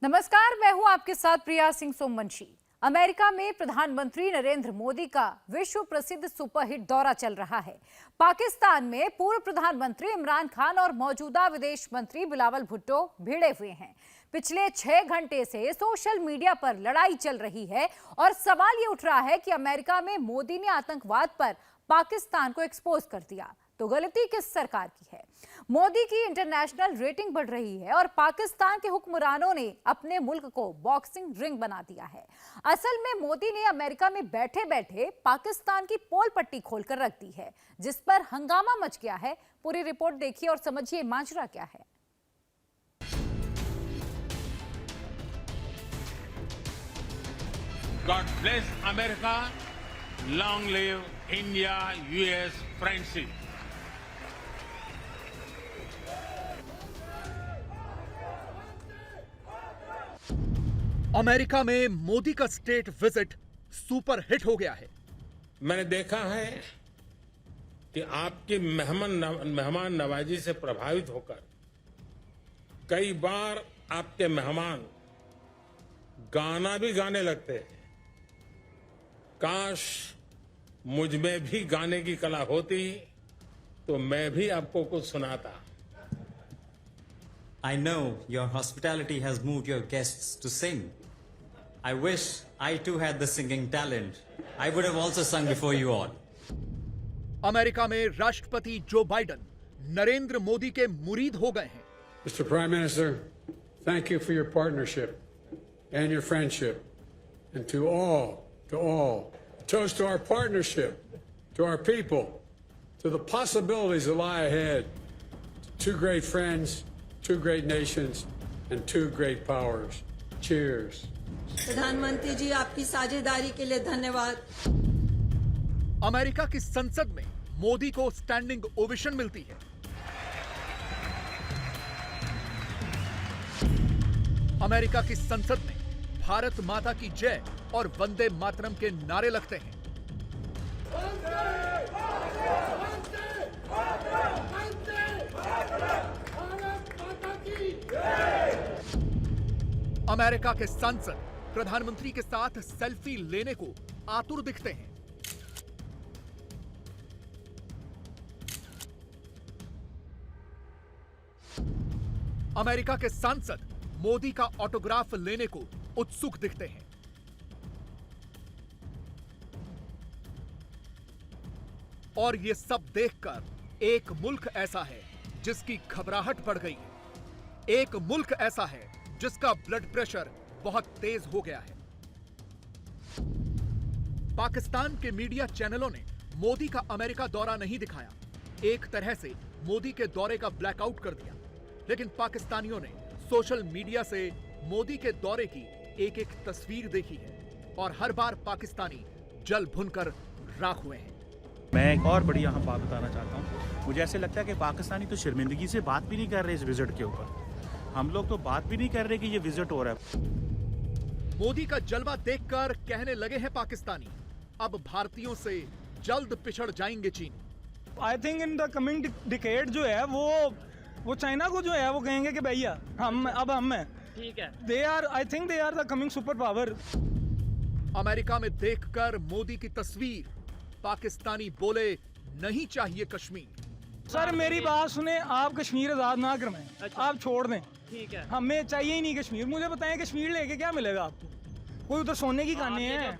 नमस्कार, मैं हूं आपके साथ प्रिया सिंह सोमवंशी। अमेरिका में प्रधानमंत्री नरेंद्र मोदी का विश्व प्रसिद्ध सुपरहिट दौरा चल रहा है। पाकिस्तान में पूर्व प्रधानमंत्री इमरान खान और मौजूदा विदेश मंत्री बिलावल भुट्टो भिड़े हुए हैं। पिछले 6 घंटे से सोशल मीडिया पर लड़ाई चल रही है और सवाल ये उठ रहा है कि अमेरिका में मोदी ने आतंकवाद पर पाकिस्तान को एक्सपोज कर दिया तो गलती किस सरकार की है। मोदी की इंटरनेशनल रेटिंग बढ़ रही है और पाकिस्तान के हुक्मरानों ने अपने मुल्क को बॉक्सिंग रिंग बना दिया है। असल में मोदी ने अमेरिका में बैठे बैठे पाकिस्तान की पोल पट्टी खोलकर रख दी है, जिस पर हंगामा मच गया है। पूरी रिपोर्ट देखिए और समझिए माजरा क्या है। God bless America. Long live India-US friendship. America में मोदी का स्टेट विजिट सुपर हिट हो गया है। मैंने देखा है कि आपकी मेहमान नवाजी से प्रभावित होकर कई बार आपके मेहमान गाना भी गाने लगते हैं। काश मुझ में भी गाने की कला होती तो मैं भी आपको कुछ सुनाता। I know your hospitality has moved your guests to sing. I wish I too had the singing talent. I would have also sung before you all. America में राष्ट्रपति जो बाइडेन नरेंद्र मोदी के मुरीद हो गए हैं। Mr. Prime Minister, thank you for your partnership and your friendship. And to all, a toast to our partnership, to our people, to the possibilities that lie ahead. Two great friends, two great nations, and two great powers. Cheers. प्रधानमंत्री जी, आपकी साझेदारी के लिए धन्यवाद। America की संसद में मोदी को स्टैंडिंग ओवेशन मिलती है। अमेरिका की संसद में भारत माता की जय और वंदे मातरम के नारे लगते हैं। अमेरिका के सांसद प्रधानमंत्री के साथ सेल्फी लेने को आतुर दिखते हैं। अमेरिका के सांसद मोदी का ऑटोग्राफ लेने को उत्सुक दिखते हैं। और ये सब देखकर एक मुल्क ऐसा है जिसकी घबराहट बढ़ गई है। एक मुल्क ऐसा है जिसका ब्लड प्रेशर बहुत तेज हो गया है। पाकिस्तान के मीडिया चैनलों ने मोदी का अमेरिका दौरा नहीं दिखाया, एक तरह से मोदी के दौरे का ब्लैकआउट कर दिया। लेकिन पाकिस्तानियों ने सोशल मीडिया से मोदी के दौरे की एक एक तस्वीर देखी है और हर बार पाकिस्तानी जल भुनकर राख हुए हैं। मैं एक और बड़ी यहाँ बात बताना चाहता हूँ। मुझे ऐसे लगता है कि पाकिस्तानी तो शर्मिंदगी से बात भी नहीं कर रहे इस विजिट के ऊपर। हम लोग तो बात भी नहीं कर रहे कि ये विजिट हो रहा है। मोदी का जलवा देखकर कहने लगे हैं पाकिस्तानी, अब भारतीयों से जल्द पिछड़ जाएंगे चीन। I think in the coming decade जो है वो चाइना को जो है वो कहेंगे कि भैया हम हैं। ठीक है। They are, I think they are the coming super power. America में देखकर मोदी की तस्वीर पाकिस्तानी बोले, नहीं चाहिए कश्मीर। सर मेरी बात सुने, आप कश्मीर आजाद ना करवाएं। अच्छा। आप छोड़ दें। ठीक है। हमें चाहिए ही नहीं कश्मीर। मुझे बताएं कश्मीर लेके क्या मिलेगा आपको? कोई उधर सोने की खाने हैं।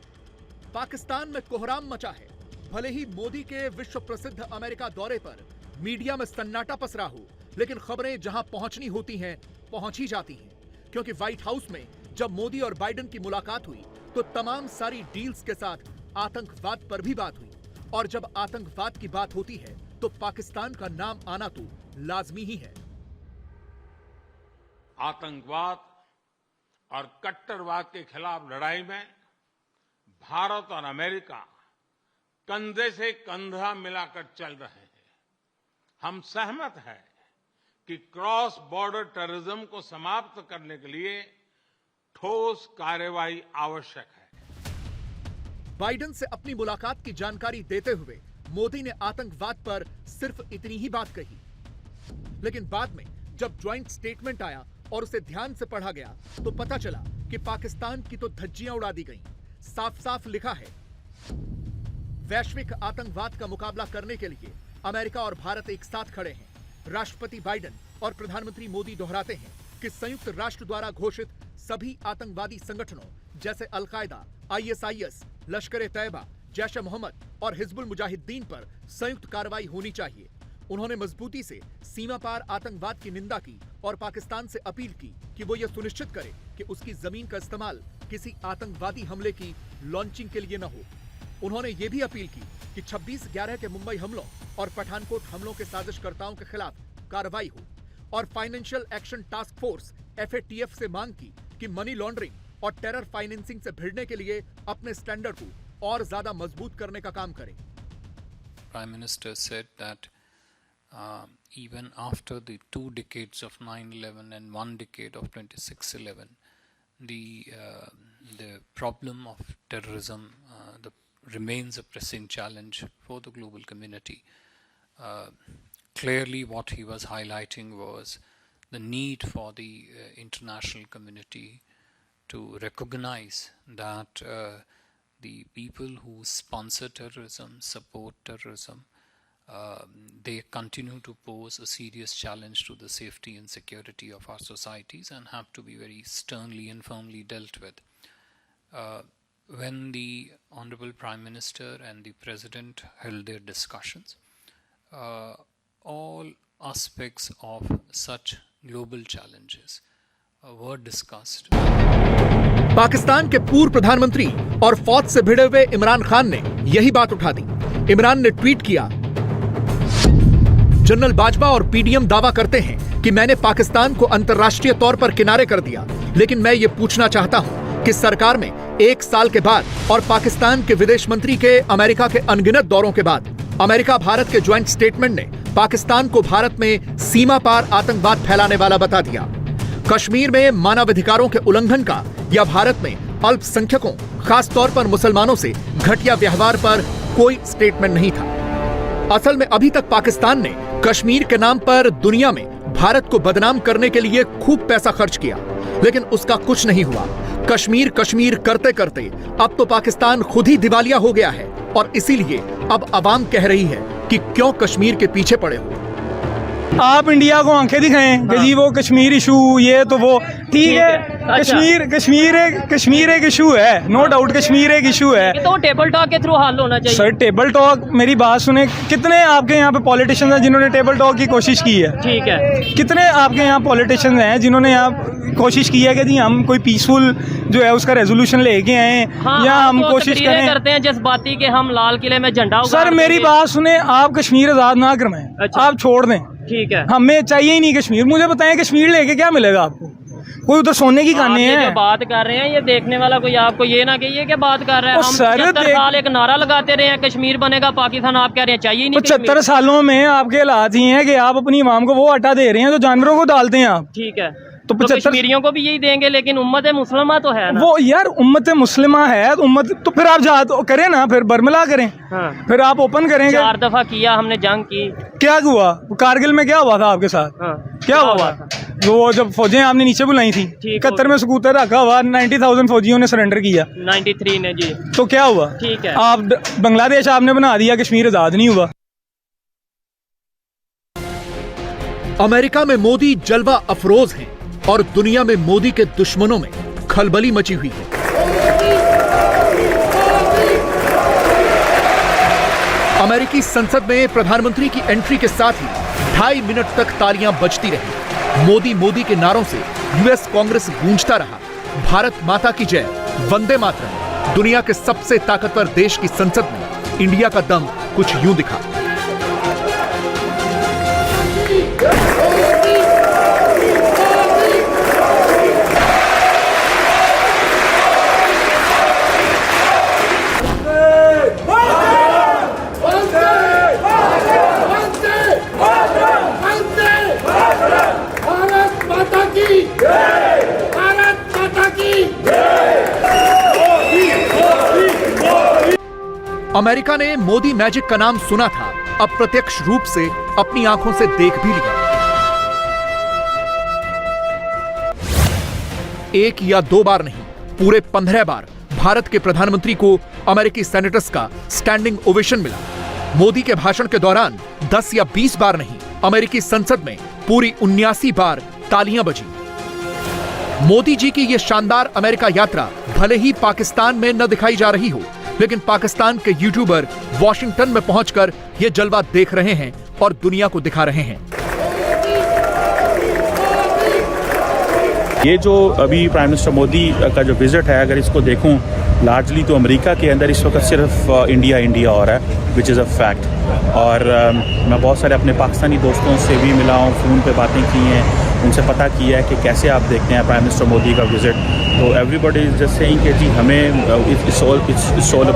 पाकिस्तान में कोहराम मचा है। भले ही मोदी के विश्व प्रसिद्ध अमेरिका दौरे पर मीडिया में सन्नाटा पसरा हो, लेकिन खबरें जहां पहुंचनी होती हैं पहुंच ही जाती हैं। क्योंकि व्हाइट हाउस में जब मोदी और बाइडेन की मुलाकात हुई तो तमाम सारी डील्स के साथ आतंकवाद पर भी बात हुई। और जब आतंकवाद की बात होती है तो पाकिस्तान का नाम आना तो लाजमी ही है। आतंकवाद और कट्टरवाद के खिलाफ लड़ाई में भारत और अमेरिका कंधे से कंधा मिलाकर चल रहे हैं। हम सहमत हैं कि क्रॉस बॉर्डर टेररिज्म को समाप्त करने के लिए ठोस कार्रवाई आवश्यक है। बाइडेन से अपनी मुलाकात की जानकारी देते हुए मोदी ने आतंकवाद पर सिर्फ इतनी ही बात कही। लेकिन बाद में जब ज्वाइंट स्टेटमेंट आया और उसे ध्यान से पढ़ा गया तो पता चला कि पाकिस्तान की तो धज्जियां उड़ा दी गईं। साफ साफ लिखा है, वैश्विक आतंकवाद का मुकाबला करने के लिए अमेरिका और भारत एक साथ खड़े हैं। राष्ट्रपति बाइडेन और प्रधानमंत्री मोदी दोहराते हैं कि संयुक्त राष्ट्र द्वारा घोषित सभी आतंकवादी संगठनों जैसे अल-कायदा, ISIS, लश्कर-ए-तैयबा, जैश-ए-मोहम्मद और हिजबुल मुजाहिदीन पर संयुक्त कार्रवाई होनी चाहिए। उन्होंने मजबूती से सीमा पार आतंकवाद की निंदा की और पाकिस्तान से अपील की कि वो ये सुनिश्चित करे कि उसकी जमीन का इस्तेमाल किसी आतंकवादी हमले की लॉन्चिंग के लिए न हो। उन्होंने ये भी अपील की कि 26/11 के मुंबई हमलों और पठानकोट हमलों के साजिशकर्ताओं के खिलाफ कार्रवाई हो और financial action task force FATF से मांग की कि मनी लॉन्ड्रिंग और टेरर फाइनेंसिंग से भिड़ने के लिए अपने स्टैंडर्ड को और ज्यादा मजबूत करने का काम करें। Prime Minister said that even after the 2 decades of 9/11 and 1 decade of 26/11, the problem of terrorism remains a pressing challenge for the global community. Clearly, what he was highlighting was the need for the international community to recognize that the people who sponsor terrorism, support terrorism, they continue to pose a serious challenge to the safety and security of our societies and have to be very sternly and firmly dealt with. When the Honorable Prime Minister and the President held their discussions, all aspects of such global challenges were discussed. Pakistan के पूर्व प्रधानमंत्री और फौज से भिड़े हुए इमरान खान ने यही बात उठा दी। इमरान ने ट्वीट किया, जनरल बाजवा और PDM दावा करते हैं कि मैंने पाकिस्तान को अंतर्राष्ट्रीय तौर पर किनारे कर दिया, लेकिन मैं ये पूछना चाहता हूं कि सरकार में 1 साल के बाद और पाकिस्तान के विदेश मंत्री के अमेरिका के अनगिनत दौरों के बाद अमेरिका भारत के ज्वाइंट स्टेटमेंट ने पाकिस्तान को भारत में सीमा पार आतंकवाद फैलाने वाला बता दिया। कश्मीर में मानवाधिकारों के उल्लंघन का या भारत में अल्पसंख्यकों खास तौर पर मुसलमानों से घटिया व्यवहार पर कोई स्टेटमेंट नहीं था। असल में अभी तक पाकिस्तान ने कश्मीर के नाम पर दुनिया में भारत को बदनाम करने के लिए खूब पैसा खर्च किया, लेकिन उसका कुछ नहीं हुआ। कश्मीर कश्मीर करते करते अब तो पाकिस्तान खुद ही दिवालिया हो गया है और इसीलिए अब अवाम कह रही है कि क्यों कश्मीर के पीछे पड़े हो। आप इंडिया को आंखें दिखाएं कि जी वो कश्मीर इशू ये तो वो ठीक है। अच्छा। कश्मीर एक इशू है, नो डाउट कश्मीर एक इशू है, तो टेबल टॉक के थ्रू हल होना चाहिए। सर टेबल टॉक, मेरी बात सुने, कितने आपके यहाँ पे पॉलिटिशियंस हैं जिन्होंने टेबल टॉक की कोशिश की है? ठीक है। कितने आपके यहाँ पॉलिटिशियंस हैं जिन्होंने यहाँ कोशिश की है कि जी हम कोई पीसफुल जो है उसका रेजोल्यूशन लेके आए, या हम कोशिश करते हैं जज्बाती के हम लाल किले में झंडा। सर मेरी बात सुने, आप कश्मीर आजाद ना करवाएं, आप छोड़ दें। ठीक है, हमें चाहिए ही नहीं कश्मीर। मुझे बताएं कश्मीर लेके क्या मिलेगा आपको? कोई उधर सोने की कहानी है। जो बात कर रहे हैं ये देखने वाला कोई आपको ये ना कहिए कि बात कर रहे हैं। हम 75 साल एक नारा लगाते रहे हैं कश्मीर बनेगा पाकिस्तान, आप कह रहे हैं चाहिए ही नहीं। 75 सालों में आपके हालात ये हैं कि आप अपनी इमाम को वो आटा दे रहे हैं जो जानवरों को डालते हैं आप। ठीक है, तो कश्मीरियों को भी यही देंगे, लेकिन उम्मत मुस्लिमा तो है ना। वो यार उम्मत मुस्लिमा है, उम्मत तो फिर आप जा तो करें ना, फिर बरमला करें। हाँ। फिर आप ओपन करेंगे। 4 दफा किया हमने जंग की। क्या हुआ कारगिल में? क्या हुआ था आपके साथ? हाँ। क्या हुआ? वो जब फौजें आपने नीचे बुलाई थी, 71 में सकूतर रखा हुआ, 90,000 फौजियों ने सरेंडर किया 93 ने जी। तो क्या हुआ? ठीक है, आप बांग्लादेश आपने बना दिया, कश्मीर आजाद नहीं हुआ। अमेरिका में मोदी जलवा अफरोज हैं और दुनिया में मोदी के दुश्मनों में खलबली मची हुई है। अमेरिकी संसद में प्रधानमंत्री की एंट्री के साथ ही 2.5 मिनट तक तालियां बजती रही। मोदी मोदी के नारों से यूएस कांग्रेस गूंजता रहा। भारत माता की जय, वंदे मातरम। दुनिया के सबसे ताकतवर देश की संसद में इंडिया का दम कुछ यूं दिखा। अमेरिका ने मोदी मैजिक का नाम सुना था, अब प्रत्यक्ष रूप से अपनी आंखों से देख भी लिया। एक या दो बार नहीं, पूरे 15 बार भारत के प्रधानमंत्री को अमेरिकी सेनेटर्स का स्टैंडिंग ओवेशन मिला। मोदी के भाषण के दौरान 10 या 20 बार नहीं, अमेरिकी संसद में पूरी 79 बार तालियां बजी। मोदी जी की यह शानदार अमेरिका यात्रा भले ही पाकिस्तान में न दिखाई जा रही हो, लेकिन पाकिस्तान के यूट्यूबर वॉशिंगटन में पहुंचकर यह जलवा देख रहे हैं और दुनिया को दिखा रहे हैं। ये जो अभी प्राइम मिनिस्टर मोदी का जो विजिट है, अगर इसको देखूं लार्जली तो अमेरिका के अंदर इस वक्त सिर्फ इंडिया हो रहा है, विच इज़ अ फैक्ट। और मैं बहुत सारे अपने पाकिस्तानी दोस्तों से भी मिला हूँ, फ़ोन पे बातें की हैं, उनसे पता किया है कि कैसे आप देखते हैं प्राइम मिनिस्टर मोदी का विजिट। तो एवरीबॉडी इज जस्ट सेइंग कि जी हमें it's all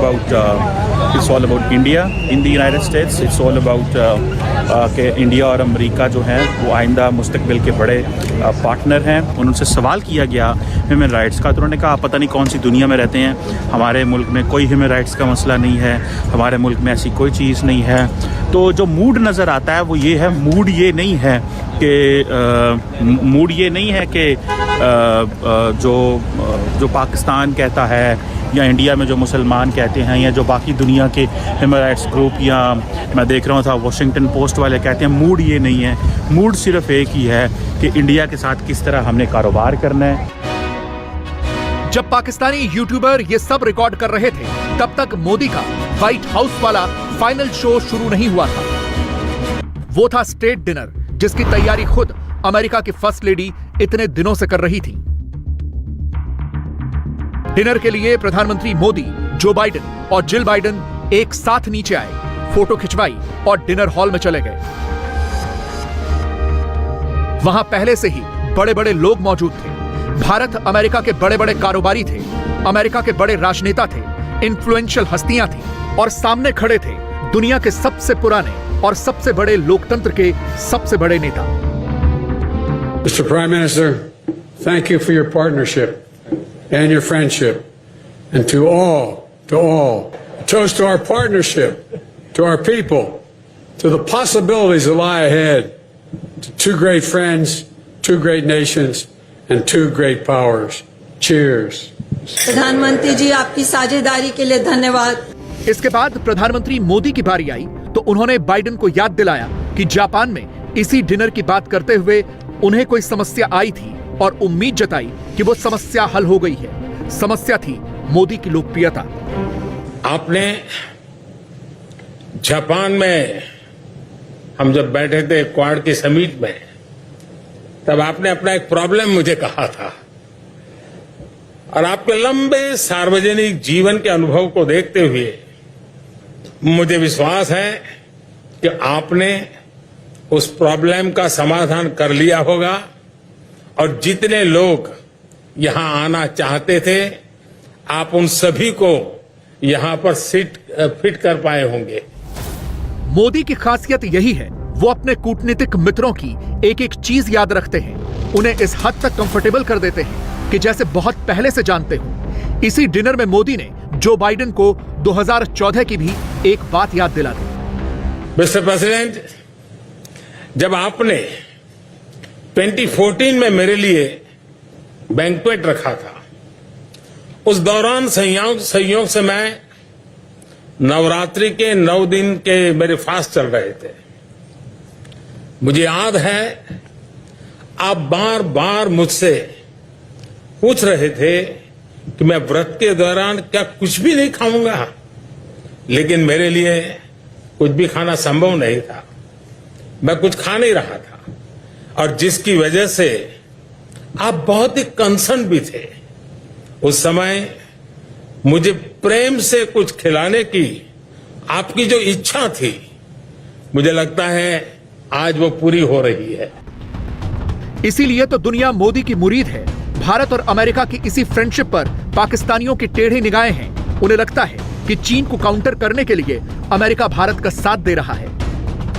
about India in the United states, it's all about कि इंडिया और अमेरिका जो हैं वो आइंदा मुस्तकबिल के बड़े पार्टनर हैं। उनसे सवाल किया गया ह्यूमन राइट्स का, तो उन्होंने कहा पता नहीं कौन सी दुनिया में रहते हैं, हमारे मुल्क में कोई ह्यूमन राइट्स का मसला नहीं है, हमारे मुल्क में ऐसी कोई चीज़ नहीं है। तो जो मूड नज़र आता है वो ये है, मूड ये नहीं है कि जो पाकिस्तान कहता है या इंडिया में जो मुसलमान कहते हैं या जो बाकी दुनिया के ह्यूमन राइट्स ग्रुप, या मैं देख रहा था वॉशिंगटन पोस्ट वाले कहते हैं, मूड ये नहीं है। मूड सिर्फ एक ही है कि इंडिया के साथ किस तरह हमने कारोबार करना है। जब पाकिस्तानी यूट्यूबर ये सब रिकॉर्ड कर रहे थे, तब तक मोदी का व्हाइट हाउस वाला फाइनल शो शुरू नहीं हुआ था। वो था स्टेट डिनर, जिसकी तैयारी खुद अमेरिका की फर्स्ट लेडी इतने दिनों से कर रही थी। डिनर के लिए प्रधानमंत्री मोदी, जो बाइडेन और जिल बाइडेन एक साथ नीचे आए, फोटो खिंचवाई और डिनर हॉल में चले गए। वहां पहले से ही बड़े बड़े लोग मौजूद थे। भारत अमेरिका के बड़े बड़े कारोबारी थे, अमेरिका के बड़े राजनेता थे, इन्फ्लुएंशियल हस्तियां थी और सामने खड़े थे दुनिया के सबसे पुराने और सबसे बड़े लोकतंत्र के सबसे बड़े नेता। Mr. Prime Minister, thank you for your partnership and your friendship. And to all, a toast to our partnership, to our people, to the possibilities that lie ahead, to two great friends, two great nations, and two great powers. Cheers. प्रधानमंत्री जी, आपकी साझेदारी के लिए धन्यवाद। इसके बाद प्रधानमंत्री मोदी की बारी आई तो उन्होंने बाइडेन को याद दिलाया कि जापान में इसी डिनर की बात करते हुए उन्हें कोई समस्या आई थी और उम्मीद जताई कि वो समस्या हल हो गई है। समस्या थी मोदी की लोकप्रियता। आपने जापान में हम जब बैठे थे क्वाड की समिट में, तब आपने अपना एक प्रॉब्लम मुझे कहा था, और आपके लंबे सार्वजनिक जीवन के अनुभव को देखते हुए मुझे विश्वास है कि आपने उस प्रॉब्लम का समाधान कर लिया होगा और जितने लोग यहां आना चाहते थे, आप उन सभी को यहां पर फिट कर पाए होंगे। मोदी की खासियत यही है, वो अपने कूटनीतिक मित्रों की एक एक चीज याद रखते हैं, उन्हें इस हद तक कंफर्टेबल कर देते हैं कि जैसे बहुत पहले से जानते हो। इसी डिनर में मोदी ने जो बाइडेन को 2014 की भी एक बात याद दिला दी। मिस्टर प्रेसिडेंट, जब आपने 2014 में मेरे लिए बैंक्वेट रखा था, उस दौरान संयोग से मैं नवरात्रि के 9 दिन के मेरे फास्ट चल रहे थे। मुझे याद है आप बार बार मुझसे पूछ रहे थे कि मैं व्रत के दौरान क्या कुछ भी नहीं खाऊंगा, लेकिन मेरे लिए कुछ भी खाना संभव नहीं था। मैं कुछ खा नहीं रहा था, और जिसकी वजह से आप बहुत ही कंसर्न भी थे। उस समय मुझे प्रेम से कुछ खिलाने की आपकी जो इच्छा थी, मुझे लगता है आज वो पूरी हो रही है। इसीलिए तो दुनिया मोदी की मुरीद है। भारत और अमेरिका की इसी फ्रेंडशिप पर पाकिस्तानियों की टेढ़ी निगाहें हैं। उन्हें लगता है कि चीन को काउंटर करने के लिए अमेरिका भारत का साथ दे रहा है।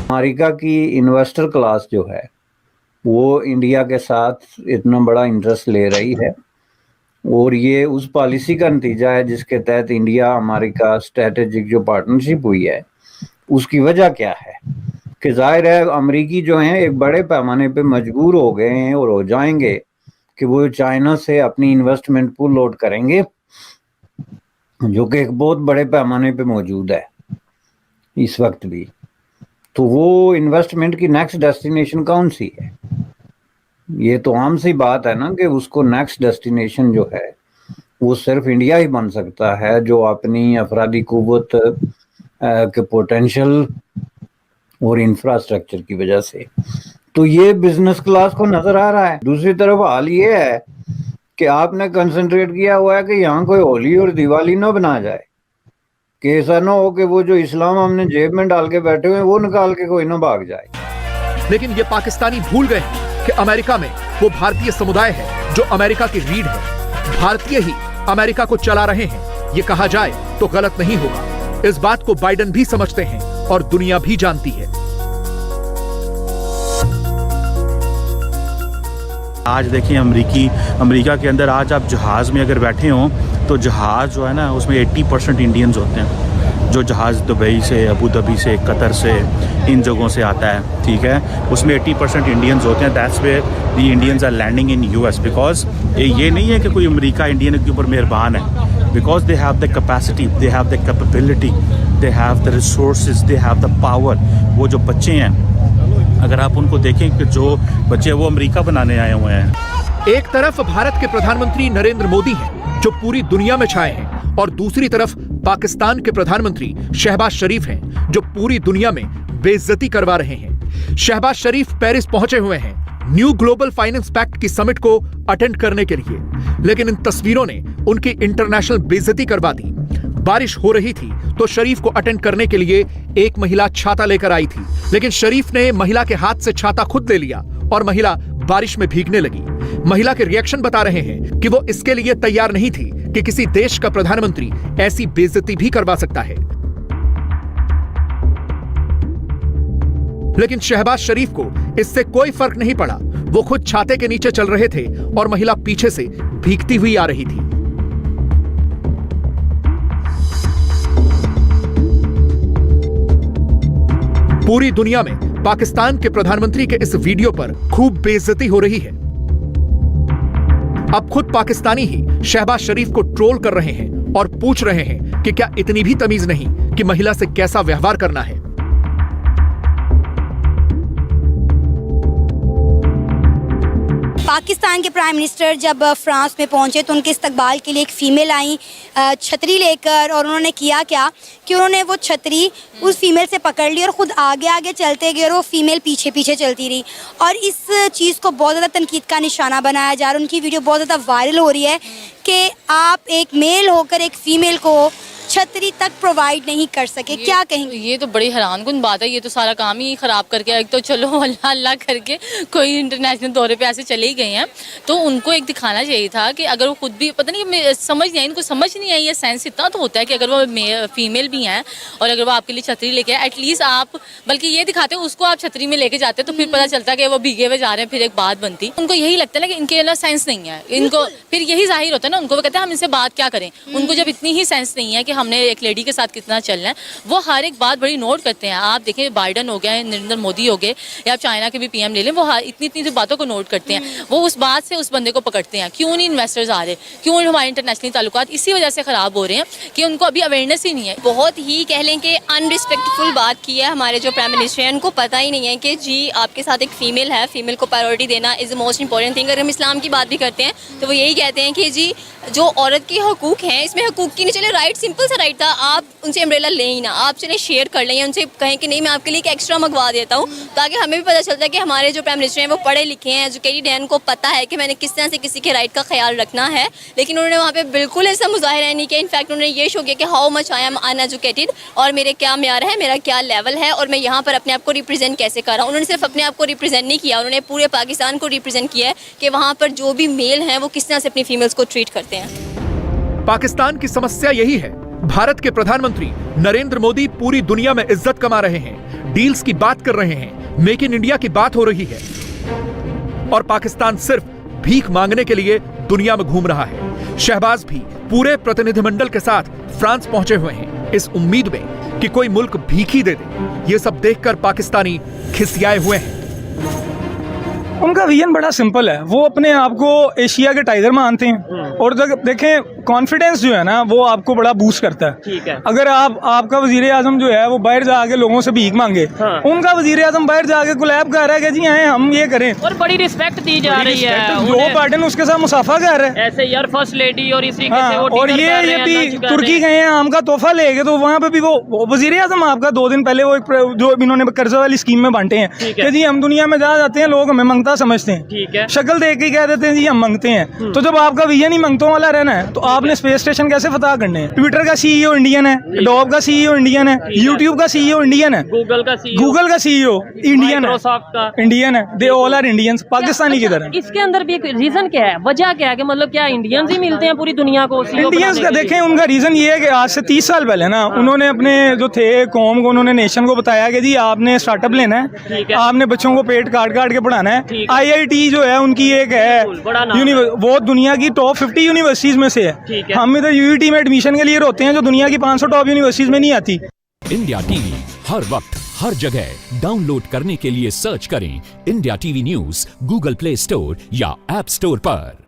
अमेरिका की इन्वेस्टर क्लास जो है वो इंडिया के साथ इतना बड़ा इंटरेस्ट ले रही है, और ये उस पॉलिसी का नतीजा है जिसके तहत इंडिया अमेरिका स्ट्रेटेजिक जो पार्टनरशिप हुई है, उसकी वजह क्या है कि जाहिर है अमेरिकी जो हैं एक बड़े पैमाने पे मजबूर हो गए हैं और हो जाएंगे कि वो चाइना से अपनी इन्वेस्टमेंट पुल आउट करेंगे, जो कि एक बहुत बड़े पैमाने पे मौजूद है इस वक्त भी। तो वो इन्वेस्टमेंट की नेक्स्ट डेस्टिनेशन कौन सी है? ये तो आम सी बात है ना कि उसको नेक्स्ट डेस्टिनेशन जो है वो सिर्फ इंडिया ही बन सकता है, जो अपनी अफरादी कुव्वत के पोटेंशियल और इंफ्रास्ट्रक्चर की वजह से। तो ये बिजनेस क्लास को नजर आ रहा है। दूसरी तरफ हाल ये है कि आपने कंसंट्रेट किया हुआ है कि यहाँ कोई होली और दिवाली ना बना जाए, कि ऐसा ना हो कि वो जो इस्लाम हमने जेब में डाल के बैठे हुए वो निकाल के कोई ना भाग जाए। लेकिन ये पाकिस्तानी भूल गए हैं कि अमेरिका में वो भारतीय समुदाय है जो अमेरिका की रीढ़ है। भारतीय ही अमेरिका को चला रहे हैं, ये कहा जाए तो गलत नहीं होगा। इस बात को बाइडेन भी समझते हैं और दुनिया भी जानती है। आज देखिए अमेरिका के अंदर आज आप जहाज़ में अगर बैठे हों तो जहाज़ जो है ना उसमें 80% इंडियंस होते हैं। जो जहाज़ दुबई से, अबू धाबी से, कतर से, इन जगहों से आता है, ठीक है, उसमें 80% इंडियंस होते हैं। That's where the Indians are landing in US. बिकॉज ये नहीं है कि कोई अमेरिका इंडियन के ऊपर मेहरबान है, because they have the capacity, they have the capability, they have the resources, they have the power. वो जो बच्चे हैं, अगर आप उनको देखें कि जो बच्चे वो अमेरिका बनाने आए हुए हैं। एक तरफ भारत के प्रधानमंत्री नरेंद्र मोदी हैं, जो पूरी दुनिया में छाए हैं, और दूसरी तरफ पाकिस्तान के प्रधानमंत्री शहबाज शरीफ हैं, जो पूरी दुनिया में बेइज्जती करवा रहे हैं। शहबाज शरीफ पेरिस पहुंचे हुए हैं न्यू ग्लोबल फाइनेंस पैक्ट की समिट को अटेंड करने के लिए, लेकिन इन तस्वीरों ने उनकी इंटरनेशनल बेइज्जती करवा दी। बारिश हो रही थी तो शरीफ को अटेंड करने के लिए एक महिला छाता लेकर आई थी, लेकिन शरीफ ने महिला के हाथ से छाता खुद ले लिया और महिला बारिश में भीगने लगी। महिला के रिएक्शन बता रहे हैं कि वो इसके लिए तैयार नहीं थी कि किसी देश का प्रधानमंत्री ऐसी बेइज्जती भी करवा सकता है। लेकिन शहबाज शरीफ को इससे कोई फर्क नहीं पड़ा। वो खुद छाते के नीचे चल रहे थे और महिला पीछे से भीगती हुई आ रही थी। पूरी दुनिया में पाकिस्तान के प्रधानमंत्री के इस वीडियो पर खूब बेइज्जती हो रही है। अब खुद पाकिस्तानी ही शहबाज शरीफ को ट्रोल कर रहे हैं और पूछ रहे हैं कि क्या इतनी भी तमीज नहीं कि महिला से कैसा व्यवहार करना है। पाकिस्तान के प्राइम मिनिस्टर जब फ्रांस में पहुंचे तो उनके इस्तकबाल के लिए एक फ़ीमेल आई छतरी लेकर, और उन्होंने किया क्या कि उन्होंने वो छतरी उस फीमेल से पकड़ ली और ख़ुद आगे आगे चलते गए और वो फीमेल पीछे पीछे चलती रही। और इस चीज़ को बहुत ज़्यादा तनकीद का निशाना बनाया जा रहा है। उनकी वीडियो बहुत ज़्यादा वायरल हो रही है कि आप एक मेल होकर एक फ़ीमेल को छतरी तक प्रोवाइड नहीं कर सके। क्या कहेंगे? ये तो बड़ी हैरानकुन बात है। ये तो सारा काम ही खराब करके, एक तो चलो अल्लाह अल्लाह करके कोई इंटरनेशनल दौरे पे ऐसे चले ही गए हैं, तो उनको एक दिखाना चाहिए था कि अगर वो खुद भी, पता नहीं समझ नहीं आई, इनको समझ नहीं आई। ये सेंस इतना तो होता है कि अगर वो फीमेल भी हैं और अगर वो आपके लिए छतरी लेके आए, एटलीस्ट आप, बल्कि ये दिखाते उसको आप छतरी में लेके जाते तो फिर पता चलता कि वो भीगे हुए जा रहे हैं, फिर एक बात बनती। उनको यही लगता है कि इनके ना सेंस नहीं है, इनको फिर यही जाहिर होता है ना, उनको वो कहते हैं हम इनसे बात क्या करें। उनको जब इतनी ही सेंस नहीं है कि हमने एक लेडी के साथ कितना चलना है, वो हर एक बात बड़ी नोट करते हैं। आप देखें बाइडेन हो गए, नरेंद्र मोदी हो गए, या आप चाइना के भी पीएम ले लें, वो इतनी इतनी बातों को नोट करते हैं। वो उस बात से उस बंदे को पकड़ते हैं, क्यों नहीं इन्वेस्टर्स आ रहे, क्यों हमारे इंटरनेशनल ताल्लुकात इसी वजह से ख़राब हो रहे हैं कि उनको अभी अवेयरनेस ही नहीं है। बहुत ही कह लें कि अनरिस्पेक्टफुल बात की है हमारे जो प्राइम मिनिस्टर हैं। उनको पता ही नहीं है कि जी आपके साथ एक फ़ीमेल है, फीमेल को प्रायोरिटी देना is the most important thing. अगर हम इस्लाम की बात भी करते हैं तो वो यही कहते हैं कि जी जो औरत के हकूक़ हैं, इसमें हकूक़ की नहीं चले, राइट, सिंपल सा राइट था, आप उनसे अम्ब्रेला लें ही ना, आप चले शेयर कर लें, उनसे कहें कि नहीं मैं आपके लिए एक एक्स्ट्रा मंगवा देता हूँ, ताकि हमें भी पता चलता है कि हमारे जो प्राइम मिनिस्टर हैं वो पढ़े लिखे हैं, एजुकेटेड हैं, उनको पता है कि मैंने किस तरह से किसी के राइट का ख्याल रखना है। लेकिन उन्होंने वहाँ पे बिल्कुल ऐसा मुजाहिरा नहीं किया। इनफैक्ट उन्होंने ये शो किया कि how much I am uneducated, और मेरे क्या म्यार है, मेरा क्या लेवल है, और मैं यहाँ पर अपने आप को रिप्रेजेंट कैसे कर रहा हूँ। उन्होंने सिर्फ अपने आप को रिप्रेजेंट नहीं किया, उन्होंने पूरे पाकिस्तान को रिप्रेजेंट किया है कि वहाँ पर जो भी मेल हैं वो किस तरह से अपनी फीमेल्स को ट्रीट करते हैं। पाकिस्तान की समस्या यही है। भारत के प्रधानमंत्री नरेंद्र मोदी पूरी दुनिया में इज्जत कमा रहे हैं, डील्स की बात कर रहे हैं, मेक इन इंडिया की बात हो रही है, और पाकिस्तान सिर्फ भीख मांगने के लिए दुनिया में घूम रहा है। शहबाज भी पूरे प्रतिनिधिमंडल के साथ फ्रांस पहुंचे हुए हैं, इस उम्मीद में कि कोई मुल्क भीख ही दे दे। ये सब देखकर पाकिस्तानी खिसियाए हुए हैं। उनका विजन बड़ा सिंपल है, वो अपने आप को एशिया के टाइगर मानते हैं और देखें कॉन्फिडेंस जो है ना वो आपको बड़ा बूस्ट करता है। ठीक है। अगर आपका वजीर आजम जो है वो बाहर जाके लोगों से भीख मांगे, हाँ। उनका वजीर आजम बाहर जाके कोलैब कर रहा है कि जी आए हम ये करें, और बड़ी रिस्पेक्ट दी जा रही है। जो बाइडेन उसके साथ मुसाफा कर रहे हैं ऐसे यार फर्स्ट लेडी और इसी हाँ, और ये भी तुर्की गए हैं आम का तोहफा लेके, तो वहाँ पे भी वो वजीर आजम आपका 2 दिन पहले वो जो इन्होंने कर्जा वाली स्कीम में बांटे हैं कि जी हम दुनिया में जा जाते हैं, लोग हमें मंगता समझते हैं, ठीक है, शक्ल देख के कह देते हैं जी हम मंगते हैं। तो जब आपका विजन ही मंगतों वाला रहना है तो आपने स्पेस स्टेशन कैसे फतह करने हैं? ट्विटर का सीईओ इंडियन है, एडोब का सीईओ इंडियन है, यूट्यूब का सीईओ इंडियन है, गूगल का सीईओ इंडियन है, माइक्रोसॉफ्ट का इंडियन है, they all are Indians, Pakistani की तरह। इसके अंदर भी एक रीजन क्या है, वजह क्या है कि मतलब क्या इंडियंस ही मिलते हैं पूरी दुनिया को CEO इंडियंस का? बनाने के देखें लिए? उनका रीजन ये है कि आज से 30 साल पहले ना उन्होंने अपने जो थे कौम को, उन्होंने नेशन को बताया कि जी आपने स्टार्टअप लेना है, ठीक है। आपने बच्चों को पेट काट काट के पढ़ाना है। ठीक है। IIT जो है उनकी एक है बड़ा नाम वो दुनिया की टॉप 50 यूनिवर्सिटीज में से है। ठीक है। हम इधर UET में एडमिशन के लिए रोते हैं जो दुनिया की 500 टॉप यूनिवर्सिटीज में नहीं आती। इंडिया टीवी हर वक्त हर जगह डाउनलोड करने के लिए सर्च करें India TV news Google play store या ऐप स्टोर पर।